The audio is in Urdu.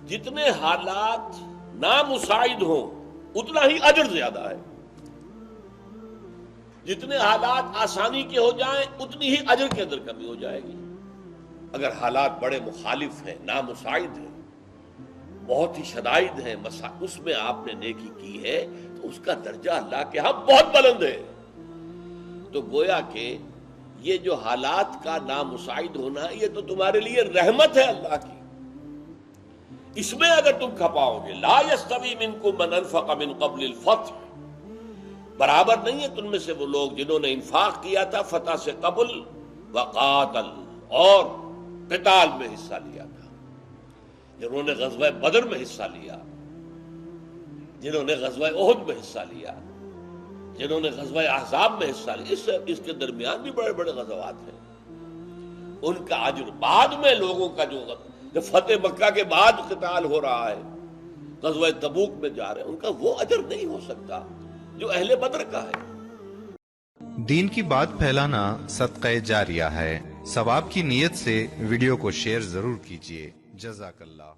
جتنے حالات نامساعد ہوں اتنا ہی اجر زیادہ ہے، جتنے حالات آسانی کے ہو جائیں اتنی ہی اجر کے اندر کمی ہو جائے گی۔ اگر حالات بڑے مخالف ہیں، نامساعد ہیں، بہت ہی شدائد ہیں، اس میں آپ نے نیکی کی ہے تو اس کا درجہ اللہ کے ہاں بہت بلند ہے۔ تو گویا کہ یہ جو حالات کا نامساعد ہونا ہے یہ تو تمہارے لیے رحمت ہے اللہ کی، اس میں اگر تم کھپاؤ گے لا یستوی منکم من انفق من قبل الفتح، برابر نہیں ہے تم میں سے وہ لوگ جنہوں نے انفاق کیا تھا فتح سے قبل، وقاتل اور قتال میں حصہ لیا تھا، جنہوں نے غزوہ بدر میں حصہ لیا، جنہوں نے غزوہ احد میں حصہ لیا، جنہوں نے غزوہ احزاب میں حصہ لیا، اس کے درمیان بھی بڑے بڑے غزوات ہیں، ان کا اجر بعد میں لوگوں کا جو فتح مکہ کے بعد قتال ہو رہا ہے، غزوہ تبوک میں جا رہے ہیں، ان کا وہ اجر نہیں ہو سکتا جو اہل بدر کا ہے۔ دین کی بات پھیلانا صدقہ جاریہ ہے، ثواب کی نیت سے ویڈیو کو شیئر ضرور کیجیے۔ جزاک اللہ۔